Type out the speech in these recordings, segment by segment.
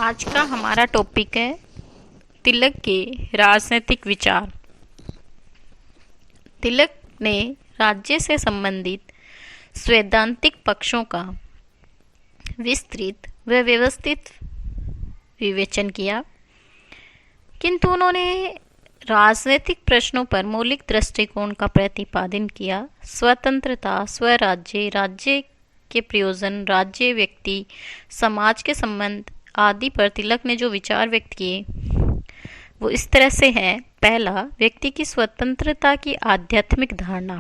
आज का हमारा टॉपिक है तिलक के राजनीतिक विचार। तिलक ने राज्य से संबंधित सैद्धांतिक पक्षों का विस्तृत व व्यवस्थित विवेचन किया, किंतु उन्होंने राजनीतिक प्रश्नों पर मौलिक दृष्टिकोण का प्रतिपादन किया। स्वतंत्रता, स्वराज्य, राज्य के प्रयोजन, राज्य, व्यक्ति, समाज के संबंध आदि पर तिलक ने जो विचार व्यक्त किए वो इस तरह से हैं। पहला, व्यक्ति की स्वतंत्रता की आध्यात्मिक धारणा।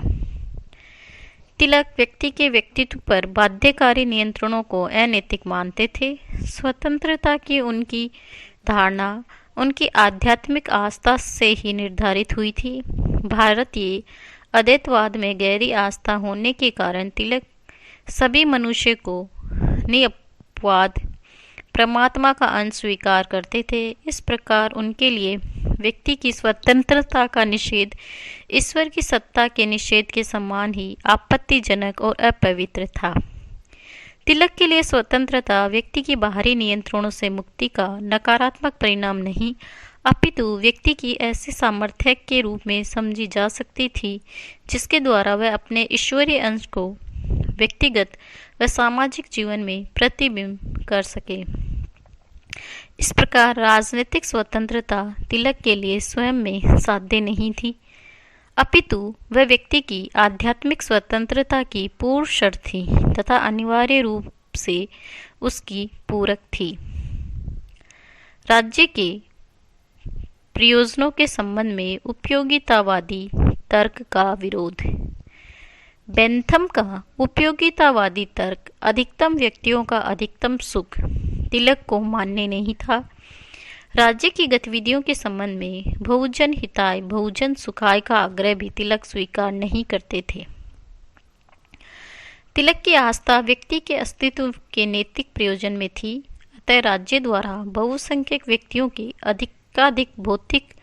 तिलक व्यक्ति के व्यक्तित्व पर बाध्यकारी नियंत्रणों को अनैतिक मानते थे। स्वतंत्रता की उनकी धारणा उनकी आध्यात्मिक आस्था से ही निर्धारित हुई थी। भारतीय अद्वैतवाद में गहरी आस्था होने के कारण तिलक सभी मनुष्य को निरपवाद परमात्मा का अंश स्वीकार करते थे। इस प्रकार उनके लिए व्यक्ति की स्वतंत्रता का निषेध ईश्वर की सत्ता के निषेध के समान ही आपत्तिजनक और अपवित्र था। तिलक के लिए स्वतंत्रता व्यक्ति की बाहरी नियंत्रणों से मुक्ति का नकारात्मक परिणाम नहीं, अपितु व्यक्ति की ऐसे सामर्थ्य के रूप में समझी जा सकती थी जिसके द्वारा वह अपने ईश्वरीय अंश को व्यक्तिगत व सामाजिक जीवन में प्रतिबिंब कर सके। इस प्रकार राजनीतिक स्वतंत्रता तिलक के लिए स्वयं में साध्य नहीं थी, अपितु वह व्यक्ति की आध्यात्मिक स्वतंत्रता की पूर्व शर्त थी तथा अनिवार्य रूप से उसकी पूरक थी। राज्य के प्रयोजनों के संबंध में उपयोगितावादी तर्क का विरोध। बेंथम का उपयोगितावादी तर्क अधिकतम व्यक्तियों का अधिकतम सुख तिलक को मान्य नहीं था। राज्य की गतिविधियों के संबंध में बहुजन हिताय बहुजन सुखाय का आग्रह भी तिलक स्वीकार नहीं करते थे। तिलक की आस्था व्यक्ति के अस्तित्व के नैतिक प्रयोजन में थी, अतः राज्य द्वारा बहुसंख्यक व्यक्तियों की अधिकाधिक भौतिक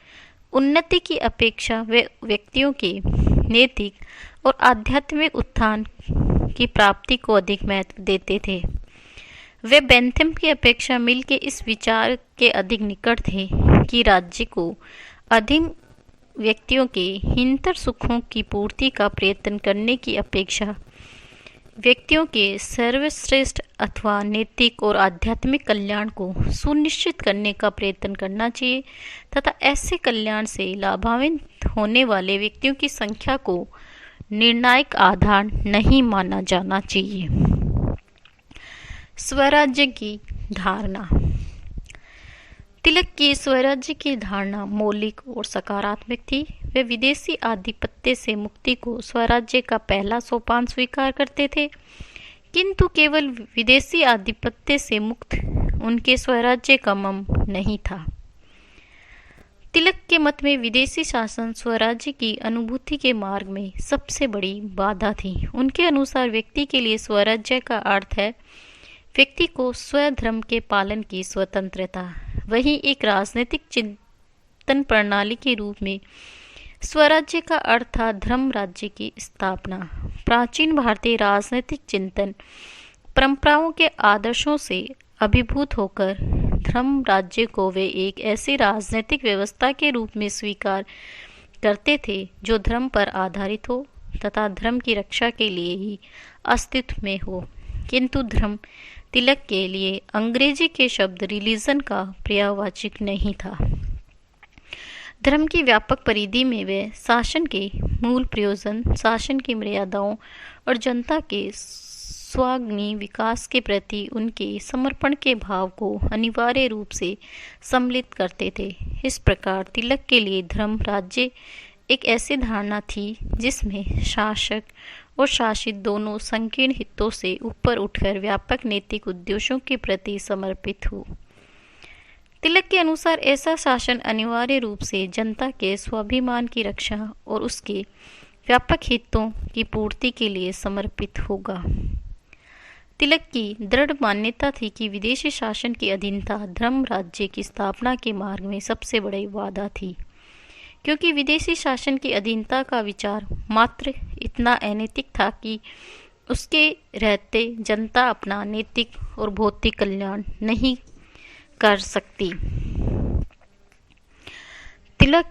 उन्नति की अपेक्षा वे व्यक्तियों के नैतिक और आध्यात्मिक उत्थान की प्राप्ति को अधिक महत्व देते थे। वे बेंथम की अपेक्षा मिल के इस विचार के अधिक निकट थे कि राज्य को अधिक व्यक्तियों के हिंतर सुखों की पूर्ति का प्रयत्न करने की अपेक्षा व्यक्तियों के सर्वश्रेष्ठ अथवा नैतिक और आध्यात्मिक कल्याण को सुनिश्चित करने का प्रयत्न करना चाहिए तथा ऐसे कल्याण से लाभान्वित होने वाले व्यक्तियों की संख्या को निर्णायक आधार नहीं माना जाना चाहिए। स्वराज्य की धारणा। तिलक की स्वराज्य की धारणा मौलिक और सकारात्मक थी। वे विदेशी आधिपत्य से मुक्ति को स्वराज्य का पहला सोपान स्वीकार करते थे, किंतु केवल विदेशी आधिपत्य से मुक्त उनके स्वराज्य का मम नहीं था। तिलक के मत में विदेशी शासन स्वराज्य की अनुभूति के मार्ग में सबसे बड़ी बाधा थी। उनके अनुसार व्यक्ति के लिए स्वराज्य का अर्थ है व्यक्ति को स्वधर्म के पालन की स्वतंत्रता। वहीं एक राजनीतिक चिंतन प्रणाली के रूप में स्वराज्य का अर्थ था धर्म राज्य की स्थापना। प्राचीन भारतीय राजनीतिक चिंतन परंपराओं के आदर्शों से अभिभूत होकर धर्म राज्य को वे एक ऐसी राजनीतिक व्यवस्था के रूप में स्वीकार करते थे जो धर्म पर आधारित हो तथा धर्म की रक्षा के लिए ही अस्तित्व में हो। किंतु धर्म तिलक के लिए अंग्रेजी के शब्द रिलीजन का पर्यायवाची नहीं था। धर्म की व्यापक परिधि में वे शासन के मूल प्रयोजन, शासन की मर्यादाओं और जनता के स्वाग्नि विकास के प्रति उनके समर्पण के भाव को अनिवार्य रूप से सम्मिलित करते थे। इस प्रकार तिलक के लिए धर्म राज्य एक ऐसी धारणा थी जिसमें शासक और शासित दोनों संकीर्ण हितों से ऊपर उठकर व्यापक नैतिक उद्देश्यों के प्रति समर्पित हो। तिलक के अनुसार ऐसा शासन अनिवार्य रूप से जनता के स्वाभिमान की रक्षा और उसके व्यापक हितों की पूर्ति के लिए समर्पित होगा। तिलक की दृढ़ मान्यता थी कि विदेशी शासन की अधीनता धर्म राज्य की स्थापना के मार्ग में सबसे बड़ी बाधा थी, क्योंकि विदेशी शासन की अधीनता का विचार मात्र इतना अनैतिक था कि उसके रहते जनता अपना नैतिक और भौतिक कल्याण नहीं कर सकती। तिलक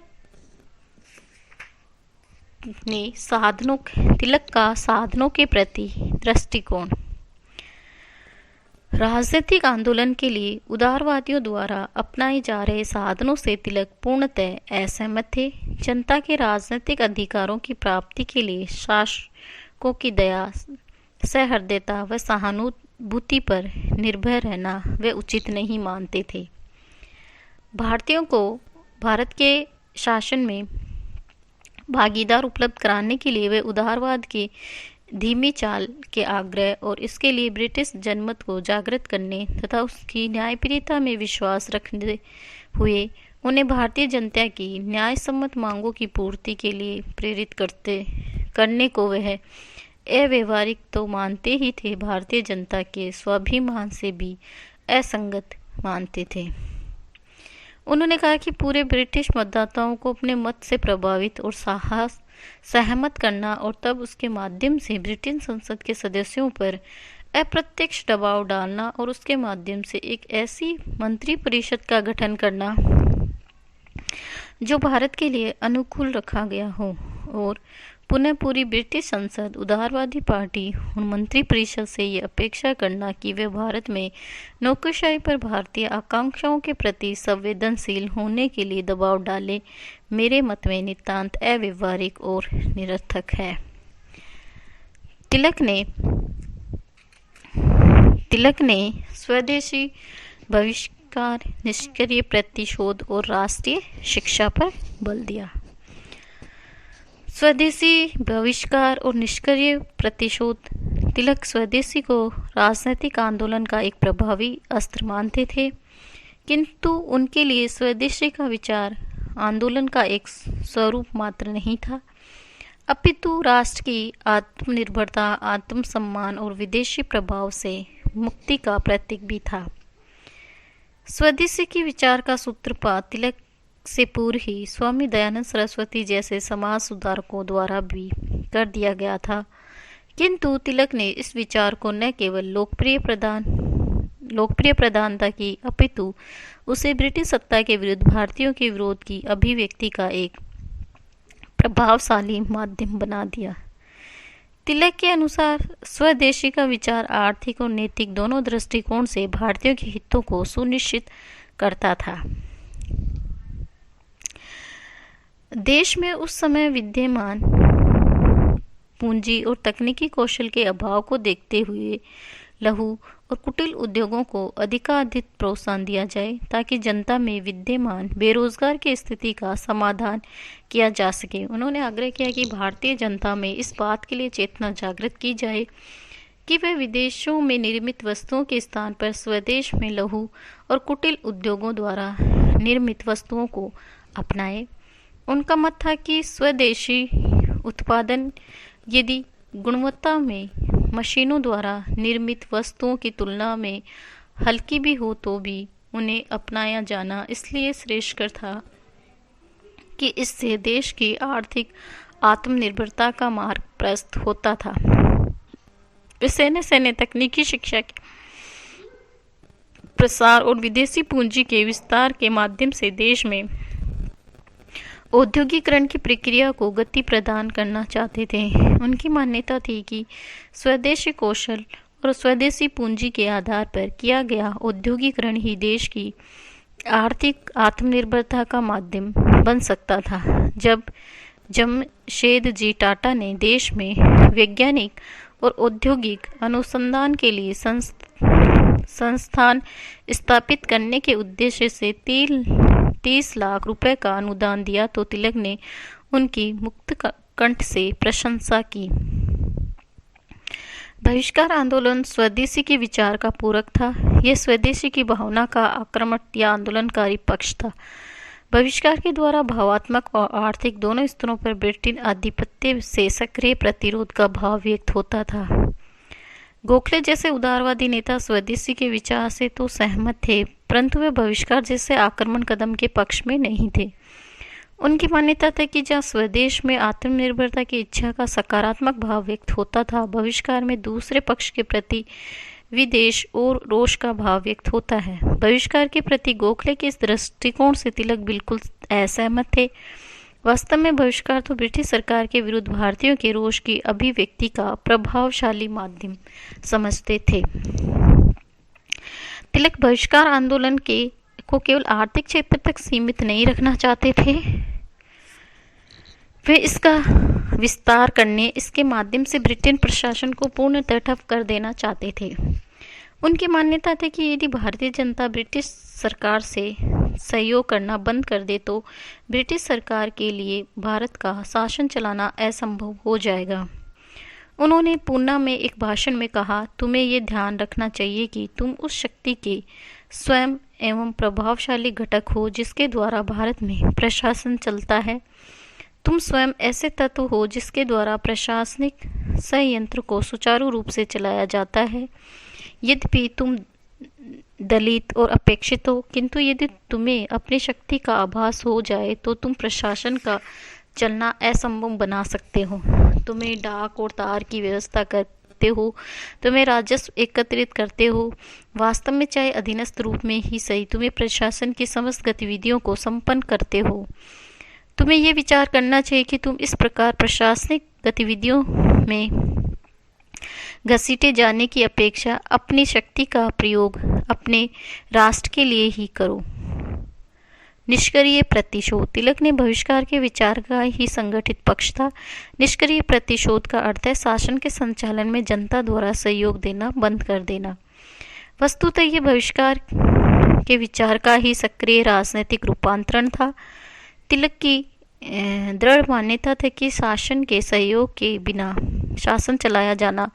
का साधनों के प्रति दृष्टिकोण। राजनीतिक आंदोलन के लिए उदारवादियों द्वारा अपनाए जा रहे साधनों से तिलक पूर्णतः असहमत थे। जनता के राजनीतिक अधिकारों की प्राप्ति के लिए शासकों की दया, सहृदयता व सहानुभूति पर निर्भर रहना वे उचित नहीं मानते थे। भारतीयों को भारत के शासन में भागीदार उपलब्ध कराने के लिए वे उदारवाद की धीमी चाल के आग्रह और इसके लिए ब्रिटिश जनमत को जागृत करने तथा उसकी न्यायप्रियता में विश्वास रखते हुए उन्हें भारतीय जनता की न्यायसम्मत मांगों की पूर्ति के लिए प्रेरित करने को वह अव्यवहारिक तो मानते ही थे, भारतीय जनता के स्वाभिमान से भी असंगत मानते थे। उन्होंने कहा कि पूरे ब्रिटिश मतदाताओं को अपने मत से प्रभावित और सहमत करना और तब उसके माध्यम से ब्रिटेन संसद के सदस्यों पर अप्रत्यक्ष दबाव डालना और उसके माध्यम से एक ऐसी मंत्री परिषद का गठन करना जो भारत के लिए अनुकूल रखा गया हो और पुनः पूरी ब्रिटिश संसद उदारवादी पार्टी और मंत्री परिषद से ये अपेक्षा करना कि वे भारत में नौकरशाही पर भारतीय आकांक्षाओं के प्रति संवेदनशील होने के लिए दबाव डाले, मेरे मत में नितांत अव्यवहारिक और निरर्थक है। तिलक ने स्वदेशी बहिष्कार, निष्क्रिय प्रतिशोध और राष्ट्रीय शिक्षा पर बल दिया। स्वदेशी बहिष्कार और निष्क्रिय प्रतिशोध। तिलक स्वदेशी को राजनीतिक आंदोलन का एक प्रभावी अस्त्र मानते थे, किंतु उनके लिए स्वदेशी का विचार आंदोलन का एक स्वरूप मात्र नहीं था, अपितु राष्ट्र की आत्मनिर्भरता, आत्मसम्मान और विदेशी प्रभाव से मुक्ति का प्रतीक भी था। स्वदेशी के विचार का सूत्रपात तिलक से पूर्व ही स्वामी दयानंद सरस्वती जैसे समाज सुधारकों द्वारा भी कर दिया गया था, किंतु तिलक ने इस विचार को न केवल लोकप्रिय प्रधानता की, अपितु उसे ब्रिटिश सत्ता के विरुद्ध भारतीयों के विरोध की अभिव्यक्ति का एक प्रभावशाली माध्यम बना दिया। तिलक के अनुसार स्वदेशी का विचार आर्थिक और नैतिक दोनों दृष्टिकोण से भारतीयों के हितों को सुनिश्चित करता था। देश में उस समय विद्यमान पूंजी और तकनीकी कौशल के अभाव को देखते हुए लघु और कुटीर उद्योगों को अधिकाधिक प्रोत्साहन दिया जाए ताकि जनता में विद्यमान बेरोजगार की स्थिति का समाधान किया जा सके। उन्होंने आग्रह किया कि भारतीय जनता में इस बात के लिए चेतना जागृत की जाए कि वे विदेशों में निर्मित वस्तुओं के स्थान पर स्वदेश में लघु और कुटीर उद्योगों द्वारा निर्मित वस्तुओं को अपनाएं। उनका मत था कि स्वदेशी उत्पादन यदि गुणवत्ता में मशीनों द्वारा निर्मित वस्तुओं की तुलना में हल्की भी हो तो भी उन्हें अपनाया जाना इसलिए श्रेष्ठकर था कि इससे देश की आर्थिक आत्मनिर्भरता का मार्ग प्रशस्त होता था। सैन्य तकनीकी शिक्षा के प्रसार और विदेशी पूंजी के विस्तार के माध्यम से देश में औद्योगिकरण की प्रक्रिया को गति प्रदान करना चाहते थे। उनकी मान्यता थी कि स्वदेशी कौशल और स्वदेशी पूंजी के आधार पर किया गया औद्योगिकरण ही देश की आर्थिक आत्मनिर्भरता का माध्यम बन सकता था। जब जमशेदजी टाटा ने देश में वैज्ञानिक और औद्योगिक अनुसंधान के लिए संस्थान स्थापित करने के उद्देश्य से 30 लाख रुपए का अनुदान दिया तो तिलक ने उनकी मुक्त कंठ से प्रशंसा की। बहिष्कार आंदोलन स्वदेशी के विचार का पूरक था। यह स्वदेशी की भावना का आक्रामक या आंदोलनकारी पक्ष था। बहिष्कार के द्वारा भावात्मक और आर्थिक दोनों स्तरों पर ब्रिटेन आधिपत्य से सक्रिय प्रतिरोध का भाव व्यक्त होता था। गोखले जैसे उदारवादी नेता स्वदेशी के विचार से तो सहमत थे, परंतु वे बहिष्कार जैसे आक्रमण कदम के पक्ष में नहीं थे। उनकी मान्यता था कि जहाँ स्वदेश में आत्मनिर्भरता की इच्छा का सकारात्मक भाव व्यक्त होता था, बहिष्कार में दूसरे पक्ष के प्रति विदेश और रोष का भाव व्यक्त होता है। बहिष्कार के प्रति गोखले के इस दृष्टिकोण से तिलक बिल्कुल असहमत थे। वास्तव में बहिष्कार तो ब्रिटिश सरकार के विरुद्ध भारतीयों के रोष की अभिव्यक्ति का प्रभावशाली माध्यम समझते थे। तिलक बहिष्कार आंदोलन को केवल आर्थिक क्षेत्र तक सीमित नहीं रखना चाहते थे, वे इसका विस्तार करने, इसके माध्यम से ब्रिटेन प्रशासन को पूर्णतः ठप कर देना चाहते थे। उनकी मान्यता थी कि यदि भारतीय जनता ब्रिटिश सरकार से सहयोग करना बंद कर दे तो ब्रिटिश सरकार के लिए भारत का शासन चलाना असंभव हो जाएगा। उन्होंने पूना में एक भाषण में कहा, तुम्हें ये ध्यान रखना चाहिए कि तुम उस शक्ति के स्वयं एवं प्रभावशाली घटक हो जिसके द्वारा भारत में प्रशासन चलता है। तुम स्वयं ऐसे तत्व हो जिसके द्वारा प्रशासनिक संयंत्र को सुचारू रूप से चलाया जाता है। यद्यपि तुम दलित और अपेक्षित हो, किंतु यदि तुम्हें अपनी शक्ति का आभास हो जाए तो तुम प्रशासन का चलना असंभव बना सकते हो। तुम्हें डाक और तार की व्यवस्था करते हो, तुम्हें राजस्व एकत्रित करते हो, वास्तव में चाहे अधीनस्थ रूप में ही सही तुम्हें प्रशासन की समस्त गतिविधियों को संपन्न करते हो। तुम्हें यह विचार करना चाहिए कि तुम इस प्रकार प्रशासनिक गतिविधियों में घसीटे जाने की अपेक्षा अपनी शक्ति का प्रयोग अपने राष्ट्र के लिए ही करो। निष्क्रिय प्रतिशोध। तिलक ने बहिष्कार के विचार का ही संगठित पक्ष था। निष्क्रिय प्रतिशोध का अर्थ है शासन के संचालन में जनता द्वारा सहयोग देना बंद कर देना। वस्तुतः ये बहिष्कार के विचार का ही सक्रिय राजनीतिक रूपांतरण था। तिलक की दृढ़ मान्यता थी कि शासन के सहयोग के बिना शासन चलाया जाना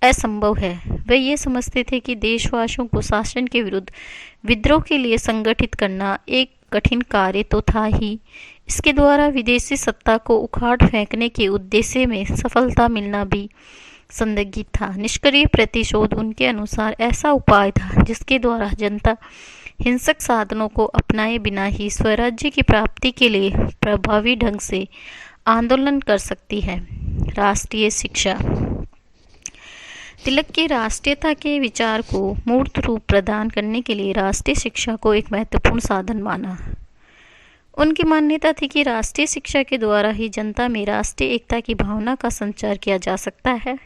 असंभव है। वे ये समझते थे कि देशवासियों को शासन के विरुद्ध विद्रोह के लिए संगठित करना एक कठिन कार्य तो था ही, इसके द्वारा विदेशी सत्ता को उखाड़ फेंकने के उद्देश्य में सफलता मिलना भी संदिग्ध था। निष्क्रिय प्रतिशोध उनके अनुसार ऐसा उपाय था जिसके द्वारा जनता हिंसक साधनों को अपनाए बिना ही स्वराज्य की प्राप्ति के लिए प्रभावी ढंग से आंदोलन कर सकती है। राष्ट्रीय शिक्षा। तिलक के राष्ट्रीयता के विचार को मूर्त रूप प्रदान करने के लिए राष्ट्रीय शिक्षा को एक महत्वपूर्ण साधन माना। उनकी मान्यता थी कि राष्ट्रीय शिक्षा के द्वारा ही जनता में राष्ट्रीय एकता की भावना का संचार किया जा सकता है।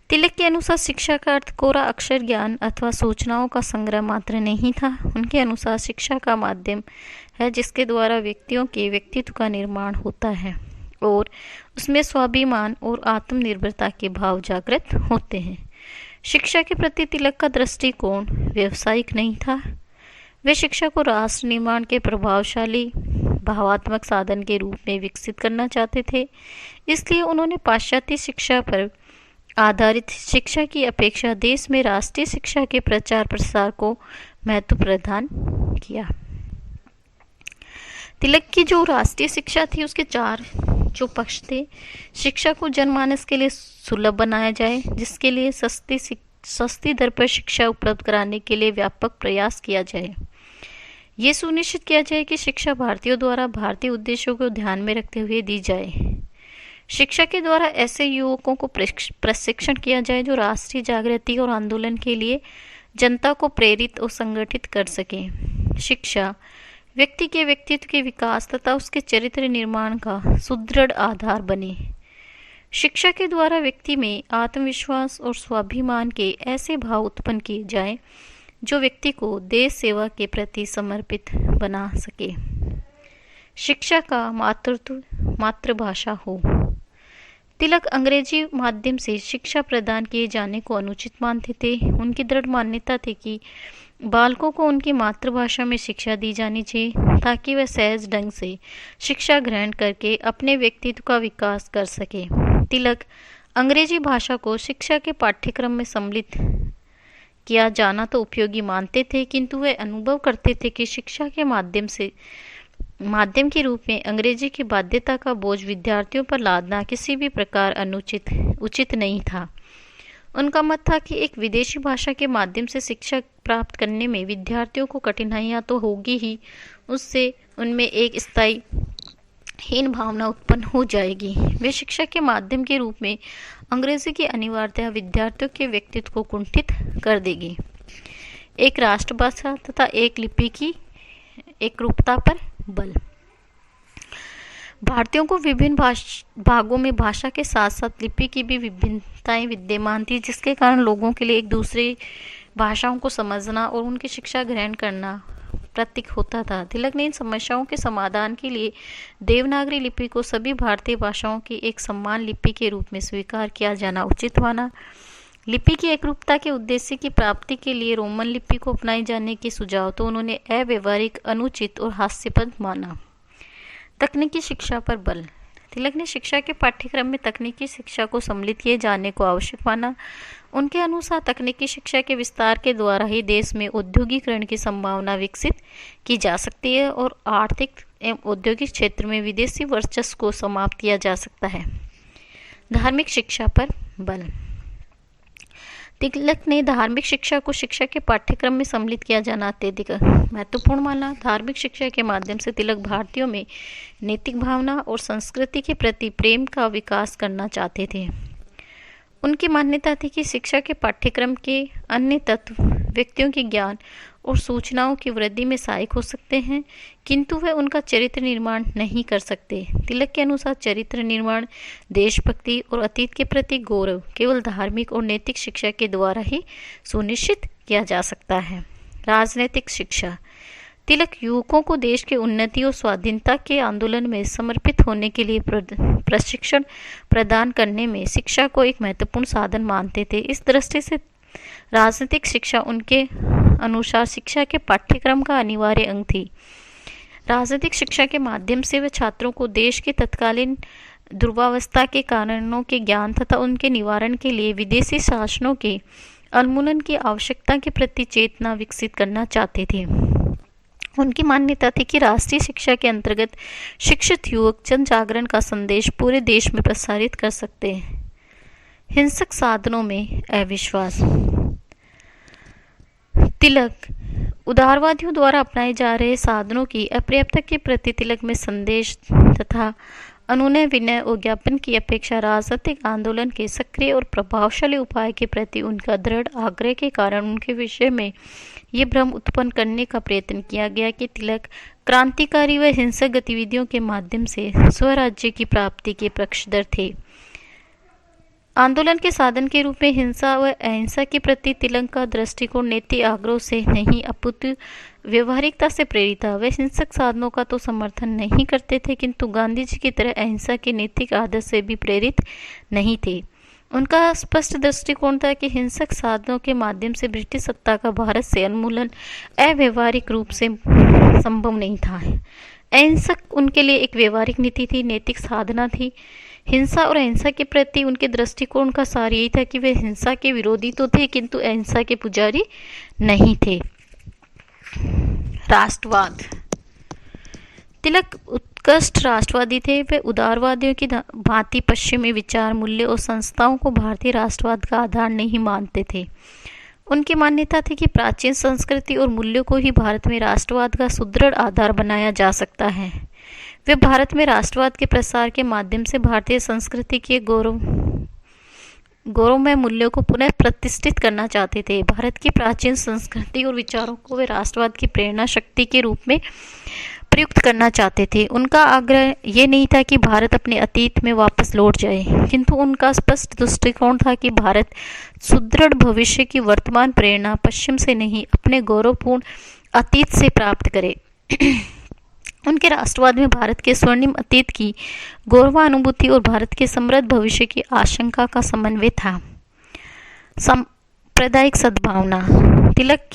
तिलक के अनुसार शिक्षा का अर्थ कोरा अक्षर ज्ञान अथवा सूचनाओं का संग्रह मात्र नहीं था। उनके अनुसार शिक्षा का माध्यम है जिसके द्वारा व्यक्तियों के व्यक्तित्व का निर्माण होता है और उसमें स्वाभिमान और आत्मनिर्भरता के भाव जागृत होते हैं। शिक्षा के प्रति तिलक का दृष्टिकोण व्यावसायिक नहीं था। वे शिक्षा को राष्ट्र निर्माण के प्रभावशाली भावात्मक साधन के रूप में विकसित करना चाहते थे। इसलिए उन्होंने पाश्चात्य शिक्षा पर आधारित शिक्षा की अपेक्षा देश में राष्ट्रीय शिक्षा के प्रचार प्रसार को महत्व प्रदान किया। तिलक की जो राष्ट्रीय शिक्षा थी उसके चार जो पक्ष थे। शिक्षा को जनमानस के लिए सुलभ बनाया जाए, जिसके लिए सस्ती दर पर शिक्षा उपलब्ध कराने के लिए व्यापक प्रयास किया जाए। ये सुनिश्चित किया जाए कि शिक्षा भारतीयों द्वारा भारतीय उद्देश्यों को ध्यान में रखते हुए दी जाए। शिक्षा के द्वारा ऐसे युवकों को प्रशिक्षण किया जाए जो राष्ट्रीय जागृति और आंदोलन के लिए जनता को प्रेरित और संगठित कर सके। शिक्षा व्यक्ति के व्यक्तित्व के विकास तथा उसके चरित्र निर्माण का सुदृढ़ आधार बने। शिक्षा के द्वारा व्यक्ति में आत्मविश्वास और स्वाभिमान के ऐसे भाव उत्पन्न किए जाएं जो व्यक्ति को देश सेवा के प्रति समर्पित बना सके। शिक्षा का मातृभाषा हो। तिलक अंग्रेजी माध्यम से शिक्षा प्रदान किए जाने को अनुचित मानते थे। उनकी दृढ़ मान्यता थी कि बालकों को उनकी मातृभाषा में शिक्षा दी जानी चाहिए ताकि वे सहज ढंग से शिक्षा ग्रहण करके अपने व्यक्तित्व का विकास कर सके। तिलक अंग्रेजी भाषा को शिक्षा के पाठ्यक्रम में सम्मिलित किया जाना तो उपयोगी मानते थे, किंतु वे अनुभव करते थे कि शिक्षा के माध्यम के रूप में अंग्रेजी की बाध्यता का बोझ विद्यार्थियों पर लादना किसी भी प्रकार उचित नहीं था। उनका मत था कि एक विदेशी भाषा के माध्यम से शिक्षा प्राप्त करने में विद्यार्थियों को कठिनाइयां तो होगी ही, उससे उनमें एक स्थायी हीन भावना उत्पन्न हो जाएगी। वे शिक्षा के माध्यम के रूप में अंग्रेजी की अनिवार्यता विद्यार्थियों के व्यक्तित्व को कुंठित कर देगी। एक राष्ट्रभाषा तथा एक लिपि की एकरूपता पर बल। भारतीयों को विभिन्न भागों में भाषा के साथ साथ लिपि की भी विभिन्नताएं विद्यमान थी, जिसके कारण लोगों के लिए एक दूसरे भाषाओं को समझना और उनकी शिक्षा ग्रहण करना प्रतीक होता था। तिलक ने इन समस्याओं के समाधान के लिए देवनागरी लिपि को सभी भारतीय भाषाओं की एक समान लिपि के रूप में स्वीकार किया जाना उचित माना। लिपि की एकरूपता के उद्देश्य की प्राप्ति के लिए रोमन लिपि को अपनाए जाने के सुझाव तो उन्होंने अव्यवहारिक, अनुचित और हास्यास्पद माना। तकनीकी शिक्षा पर बल। तिलक ने शिक्षा के पाठ्यक्रम में तकनीकी शिक्षा को सम्मिलित किए जाने को आवश्यक माना। उनके अनुसार तकनीकी शिक्षा के विस्तार के द्वारा ही देश में औद्योगिकरण की संभावना विकसित की जा सकती है और आर्थिक एवं औद्योगिक क्षेत्र में विदेशी वर्चस्व को समाप्त किया जा सकता है। धार्मिक शिक्षा पर बल। तिलक ने धार्मिक शिक्षा को शिक्षा के पाठ्यक्रम में सम्मिलित किया जाना अत्यधिक महत्वपूर्ण माना। धार्मिक शिक्षा के माध्यम से तिलक भारतीयों में नैतिक भावना और संस्कृति के प्रति प्रेम का विकास करना चाहते थे। उनकी मान्यता थी कि शिक्षा के पाठ्यक्रम के अन्य तत्व व्यक्तियों के ज्ञान और सूचनाओं की वृद्धि में सहायक हो सकते हैं, किंतु वे उनका चरित्र निर्माण नहीं कर सकते। तिलक के अनुसार चरित्र निर्माण, देशभक्ति और अतीत के प्रति गौरव केवल धार्मिक और नैतिक शिक्षा के द्वारा ही सुनिश्चित किया जा सकता है। राजनीतिक शिक्षा। तिलक युवकों को देश की उन्नति और स्वाधीनता के आंदोलन में समर्पित होने के लिए प्रशिक्षण प्रदान करने में शिक्षा को एक महत्वपूर्ण साधन मानते थे। इस दृष्टि से राजनीतिक शिक्षा उनके अनुसार शिक्षा के पाठ्यक्रम का अनिवार्य अंग थी। राजनीतिक शिक्षा के माध्यम से वे छात्रों को देश के तत्कालीन दुर्वावस्था के कारणों के ज्ञान तथा उनके निवारण के लिए विदेशी शासनों के उन्मूलन की आवश्यकता के प्रति चेतना विकसित करना चाहते थे। उनकी मान्यता थी कि राष्ट्रीय शिक्षा के अंतर्गत शिक्षित युवक जन जागरण का संदेश पूरे देश में प्रसारित कर सकते हैं। हिंसक साधनों में अविश्वास। तिलक उदारवादियों द्वारा अपनाए जा रहे साधनों की अपर्याप्तता के प्रति तिलक में संदेश तथा अनुनय विनय और ज्ञापन की अपेक्षा राजनीतिक आंदोलन के सक्रिय और प्रभावशाली उपाय के प्रति उनका दृढ़ आग्रह के कारण उनके विषय में ये भ्रम उत्पन्न करने का प्रयत्न किया गया कि तिलक क्रांतिकारी व हिंसक गतिविधियों के माध्यम से स्वराज्य की प्राप्ति के पक्षधर थे। आंदोलन के साधन के रूप में हिंसा व अहिंसा के प्रति तिलक का दृष्टिकोण नैतिक आग्रह से नहीं अपितु व्यवहारिकता से प्रेरित था। वे हिंसक साधनों का तो समर्थन नहीं करते थे, किंतु गांधी जी की तरह अहिंसा के नैतिक आदर्श से भी प्रेरित नहीं थे। उनका स्पष्ट दृष्टिकोण था कि हिंसक साधनों के माध्यम से ब्रिटिश सत्ता का भारत से उन्मूलन अव्यवहारिक रूप से संभव नहीं था। अहिंसक उनके लिए एक व्यवहारिक नीति थी, नैतिक साधना थी। हिंसा और अहिंसा के प्रति उनके दृष्टिकोण का सार यही था कि वे हिंसा के विरोधी तो थे, किंतु अहिंसा के पुजारी नहीं थे। राष्ट्रवाद। तिलक उत्कृष्ट राष्ट्रवादी थे। वे उदारवादियों की भांति पश्चिमी विचार, मूल्य और संस्थाओं को भारतीय राष्ट्रवाद का आधार नहीं मानते थे। उनकी मान्यता थी कि प्राचीन संस्कृति और मूल्यों को ही भारत में राष्ट्रवाद का सुदृढ़ आधार बनाया जा सकता है। वे भारत में राष्ट्रवाद के प्रसार के माध्यम से भारतीय संस्कृति के गौरवमय मूल्यों को पुनः प्रतिष्ठित करना चाहते थे। भारत की प्राचीन संस्कृति और विचारों को वे राष्ट्रवाद की प्रेरणा शक्ति के रूप में प्रयुक्त करना चाहते थे। उनका आग्रह ये नहीं था कि भारत अपने अतीत में वापस लौट जाए, किंतु उनका स्पष्ट दृष्टिकोण था कि भारत सुदृढ़ भविष्य की वर्तमान प्रेरणा पश्चिम से नहीं, अपने गौरवपूर्ण अतीत से प्राप्त करे। उनके राष्ट्रवाद में भारत के स्वर्णिम अतीत की गौरवानुभूति और भारत के समृद्ध भविष्य की आशंका का समन्वय था। सांप्रदायिक सद्भावना। तिलक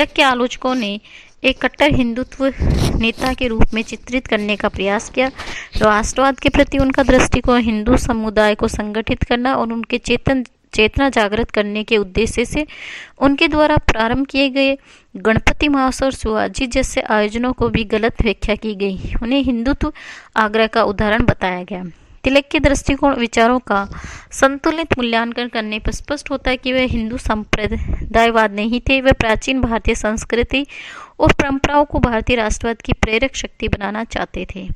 के आलोचकों ने एक कट्टर हिंदुत्व नेता के रूप में चित्रित करने का प्रयास किया। राष्ट्रवाद के प्रति उनका दृष्टिकोण हिंदू समुदाय को संगठित करना और उनके चेतना जागृत करने के उद्देश्य से उनके द्वारा प्रारंभ किए गए गणपति महोत्सव और शिवाजी जैसे आयोजनों को भी गलत व्याख्या की गई। उन्हें हिंदुत्व आग्रह का उदाहरण बताया गया। तिलक के दृष्टिकोण विचारों का संतुलित मूल्यांकन करने पर स्पष्ट होता है कि वे हिंदू संप्रदायवाद नहीं थे। वे प्राचीन भारतीय संस्कृति और परंपराओं को भारतीय राष्ट्रवाद की प्रेरक शक्ति बनाना चाहते थे,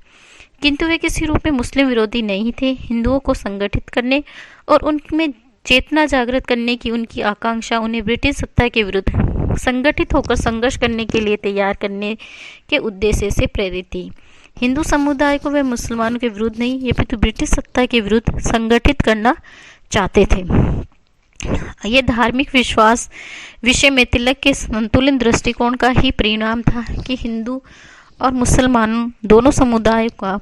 किंतु वे किसी रूप में मुस्लिम विरोधी नहीं थे। हिंदुओं को संगठित करने और उनमें चेतना जागृत करने की उनकी आकांक्षा उन्हें ब्रिटिश सत्ता के विरुद्ध संगठित होकर संघर्ष करने के लिए तैयार करने के उद्देश्य से प्रेरित थी। हिंदू समुदाय को वे मुसलमानों के विरुद्ध नहीं, ये भी तो ब्रिटिश सत्ता के विरुद्ध संगठित करना चाहते थे। ये धार्मिक विश्वास विषय में तिलक के संतुलित दृष्टिकोण का ही परिणाम था कि हिंदू और मुसलमान दोनों समुदायों का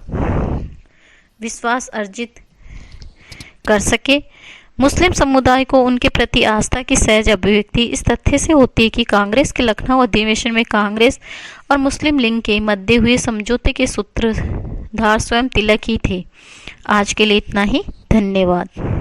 विश्वास अर्जित कर सके। मुस्लिम समुदाय को उनके प्रति आस्था की सहज अभिव्यक्ति इस तथ्य से होती है कि कांग्रेस के लखनऊ अधिवेशन में कांग्रेस और मुस्लिम लीग के मध्य हुए समझौते के सूत्रधार स्वयं तिलक ही थे। आज के लिए इतना ही, धन्यवाद।